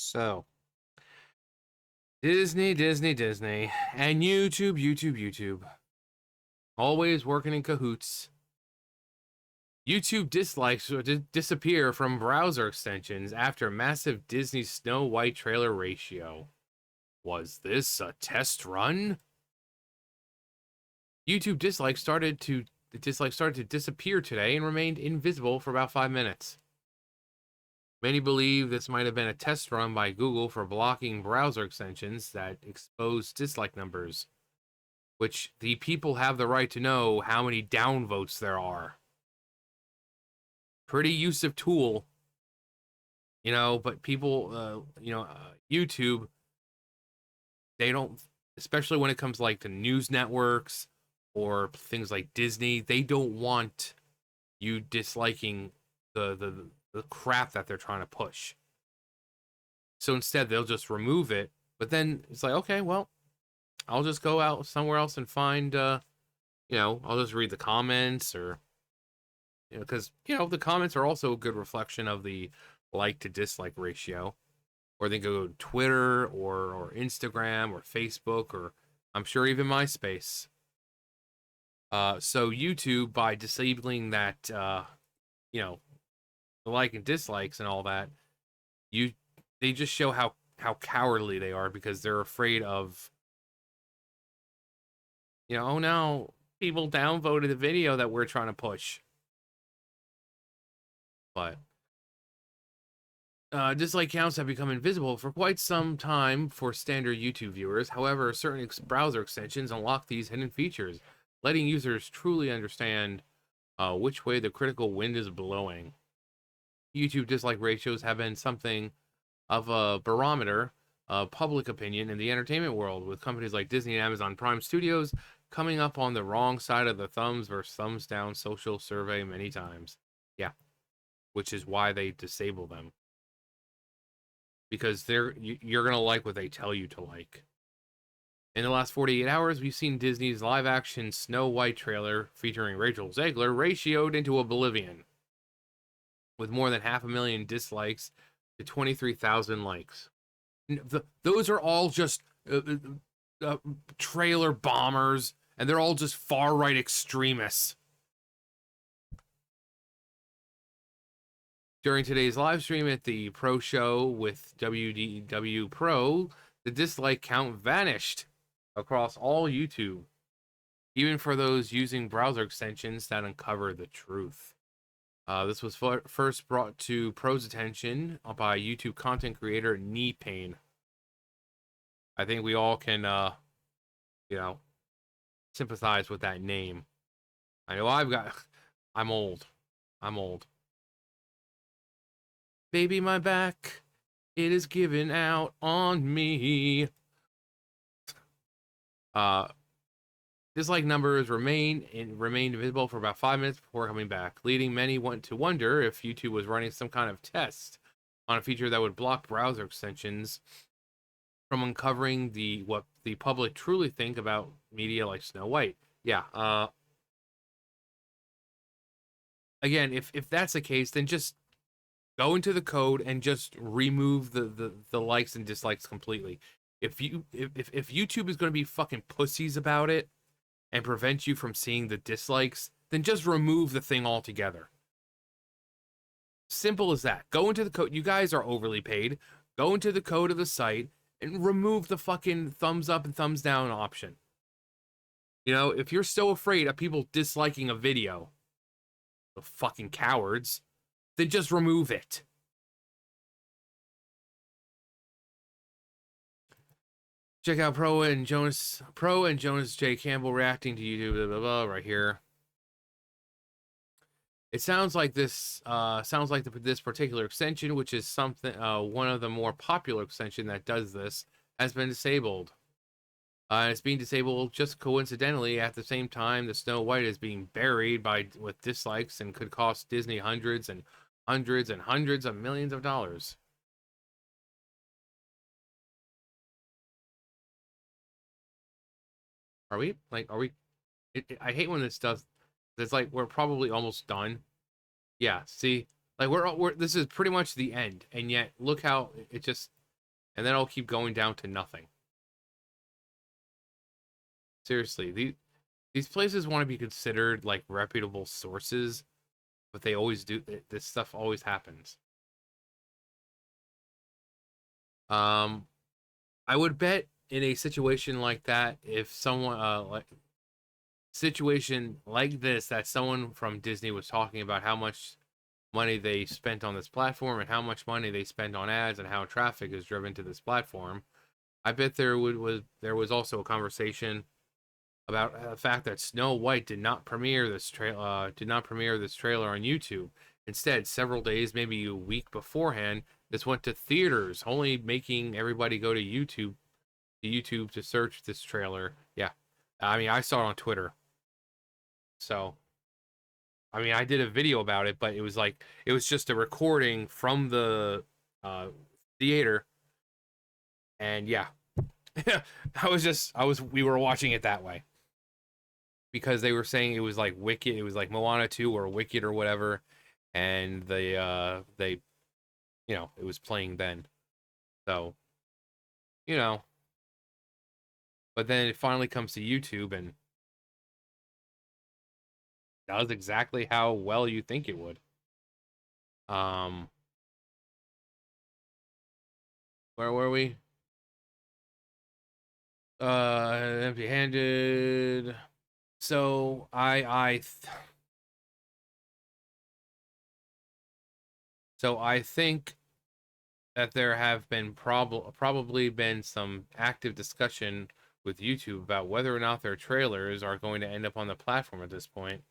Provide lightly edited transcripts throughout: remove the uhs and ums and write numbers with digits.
So, Disney, and YouTube. Always working in cahoots. YouTube dislikes disappear from browser extensions after massive Disney Snow White trailer ratio. Was this a test run? YouTube dislikes started to disappear today and remained invisible for about 5 minutes. Many believe this might have been a test run by Google for blocking browser extensions that expose dislike numbers, which the people have the right to know how many downvotes there are. Pretty useful tool, but people, YouTube, they don't, especially when it comes like to news networks or things like Disney, they don't want you disliking the crap that they're trying to push. So instead, they'll just remove it. But then it's like, okay, well, I'll just go out somewhere else and find, I'll just read the comments or, because, the comments are also a good reflection of the like to dislike ratio. Or they go to Twitter or Instagram or Facebook or I'm sure even MySpace. So YouTube, by disabling that, the like and dislikes and all that, they just show how cowardly they are because they're afraid of, oh no, people downvoted the video that we're trying to push. But dislike counts have become invisible for quite some time for standard YouTube viewers. However, certain browser extensions unlock these hidden features, letting users truly understand which way the critical wind is blowing. YouTube dislike ratios have been something of a barometer of public opinion in the entertainment world, with companies like Disney and Amazon Prime Studios coming up on the wrong side of the thumbs versus thumbs down social survey many times. Yeah, which is why they disable them. Because you're gonna like what they tell you to like. In the last 48 hours, we've seen Disney's live-action Snow White trailer featuring Rachel Zegler ratioed into oblivion, with more than 500,000 dislikes to 23,000 likes. Those are all just trailer bombers, and they're all just far-right extremists. During today's live stream at the Pro Show with WDW Pro, the dislike count vanished across all YouTube, even for those using browser extensions that uncover the truth. This was first brought to Pro's attention by YouTube content creator Knee Pain. I think we all can, sympathize with that name. I know I'm old. Baby, my back, it is giving out on me. Dislike numbers remained invisible for about 5 minutes before coming back, leading many to wonder if YouTube was running some kind of test on a feature that would block browser extensions from uncovering what the public truly think about media like Snow White. Yeah. Again, if that's the case, then just go into the code and just remove the likes and dislikes completely. If YouTube is going to be fucking pussies about it and prevent you from seeing the dislikes, then just remove the thing altogether. Simple as that. Go into the code. You guys are overly paid. Go into the code of the site and remove the fucking thumbs up and thumbs down option. If you're so afraid of people disliking a video, the fucking cowards, then just remove it. Check out Pro and Jonas J. Campbell reacting to YouTube, blah, blah, blah, right here. It sounds like this particular extension, which is something one of the more popular extension that does this, has been disabled. It's being disabled just coincidentally at the same time the Snow White is being buried with dislikes and could cost Disney hundreds and hundreds of millions of dollars. Are we? I hate when this stuff. It's like we're probably almost done. Yeah. See, like we're this is pretty much the end, and yet look how it just and then it'll keep going down to nothing. Seriously, these places want to be considered like reputable sources, but they always do. This stuff always happens. Um, I would bet in a situation like that, if someone like situation like this, that someone from Disney was talking about how much money they spent on this platform and how much money they spent on ads and how traffic is driven to this platform. I bet there was also a conversation about the fact that Snow White did not premiere this trailer on YouTube. Instead, several days, maybe a week beforehand, this went to theaters, only making everybody go to YouTube to search this trailer. Yeah, I mean, I saw it on Twitter. So, I mean, I did a video about it, but it was just a recording from the uh, theater, and yeah, we were watching it that way because they were saying it was like Wicked, it was like Moana 2 or Wicked or whatever, and they it was playing then. So, you know, but then it finally comes to YouTube and does exactly how well you think it would. Um, where were we? Empty-handed. So I think that there have been probably been some active discussion with YouTube about whether or not their trailers are going to end up on the platform at this point.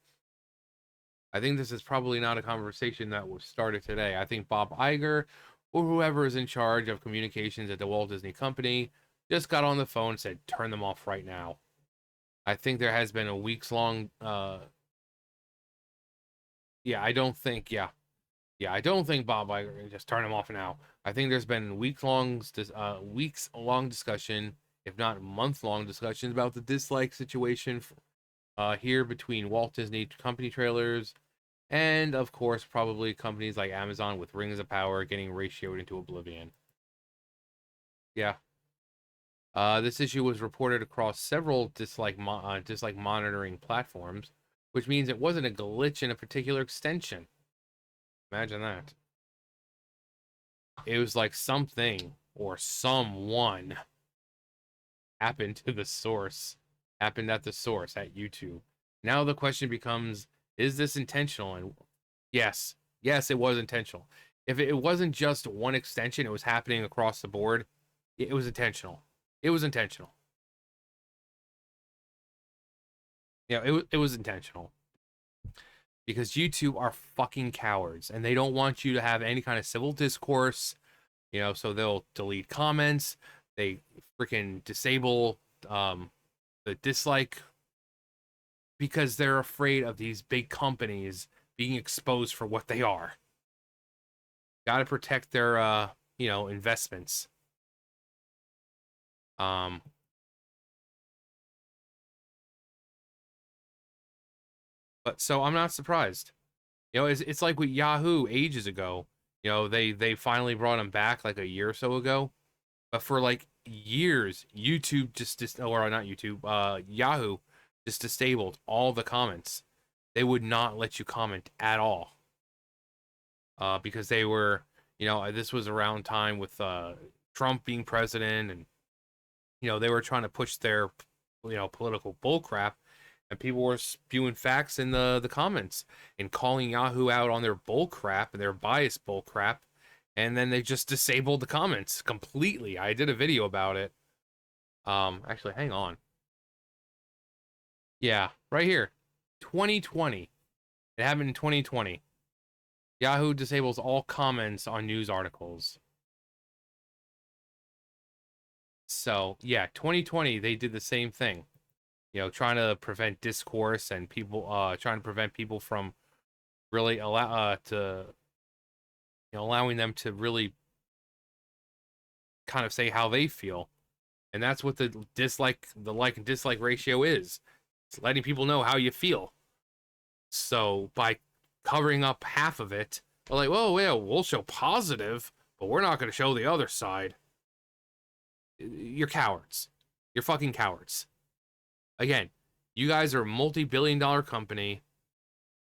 I think this is probably not a conversation that was started today. I think Bob Iger or whoever is in charge of communications at the Walt Disney Company just got on the phone and said, turn them off right now. I think there has been a weeks long, yeah, I don't think, yeah. Yeah, I don't think Bob Iger can just turn them off now. I think there's been weeks long discussion, if not month long discussions about the dislike situation here between Walt Disney Company trailers and, of course, probably companies like Amazon with Rings of Power getting ratioed into oblivion. Yeah. This issue was reported across several dislike monitoring platforms, which means it wasn't a glitch in a particular extension. Imagine that. It was like something or someone happened to the source, happened at the source at YouTube. Now the question becomes, is this intentional? And yes, yes, it was intentional. If it wasn't just one extension, it was happening across the board, it was intentional. It was intentional. Yeah, it was intentional. Because YouTube are fucking cowards and they don't want you to have any kind of civil discourse, so they'll delete comments, they freaking disable the dislike because they're afraid of these big companies being exposed for what they are. Got to protect their investments. Um but so I'm not surprised. It's like with Yahoo ages ago. They finally brought them back like a year or so ago. But for like years, YouTube or not YouTube, Yahoo just disabled all the comments. They would not let you comment at all. Because they were, this was around time with Trump being president, and they were trying to push their, political bullcrap, and people were spewing facts in the comments and calling Yahoo out on their bullcrap and their biased bullcrap, and then they just disabled the comments completely. I did a video about it. Actually, hang on. Yeah, right here. 2020. It happened in 2020. Yahoo disables all comments on news articles. So, yeah, 2020, they did the same thing. Trying to prevent discourse and people, trying to prevent people from really allowing them to really kind of say how they feel. And that's what the like and dislike ratio is. It's letting people know how you feel. So by covering up half of it, we're like, well, we'll show positive, but we're not going to show the other side. You're cowards. You're fucking cowards. Again, you guys are a multi-billion-dollar company.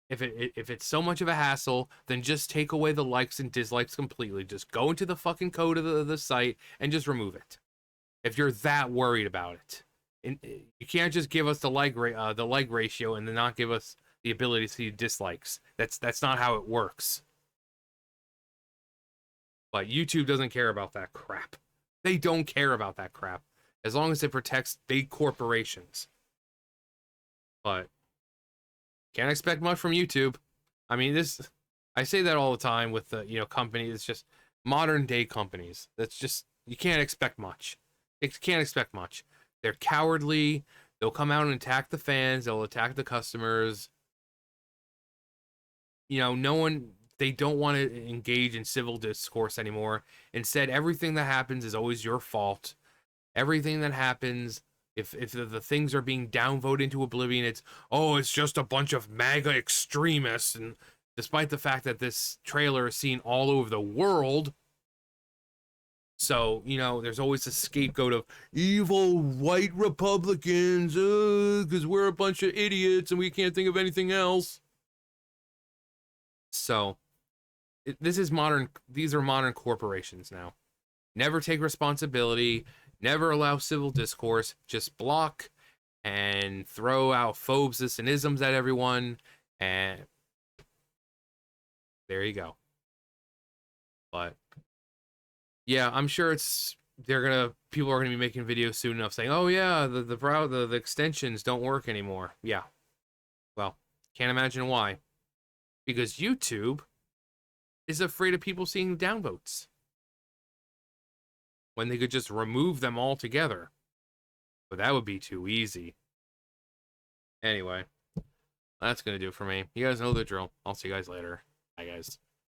If it's so much of a hassle, then just take away the likes and dislikes completely. Just go into the fucking code of the site and just remove it. If you're that worried about it, and you can't just give us the like ratio and then not give us the ability to see dislikes. That's not how it works. But YouTube doesn't care about that crap. They don't care about that crap as long as it protects big corporations. But can't expect much from YouTube. I mean, I say that all the time with the, companies. It's just modern day companies. That's just, you can't expect much. You can't expect much. They're cowardly. They'll come out and attack the fans. They'll attack the customers. They don't want to engage in civil discourse anymore. Instead, everything that happens is always your fault. Everything that happens, if the things are being downvoted into oblivion, it's just a bunch of MAGA extremists. And despite the fact that this trailer is seen all over the world, so, there's always a scapegoat of evil white Republicans, because we're a bunch of idiots and we can't think of anything else. So, these are modern corporations now. Never take responsibility, never allow civil discourse, just block and throw out phobes and isms at everyone, and there you go. But yeah, I'm sure people are gonna be making videos soon enough saying, oh yeah, the extensions don't work anymore. Yeah. Well, can't imagine why. Because YouTube is afraid of people seeing downvotes when they could just remove them altogether. But that would be too easy. Anyway, that's gonna do it for me. You guys know the drill. I'll see you guys later. Bye, guys.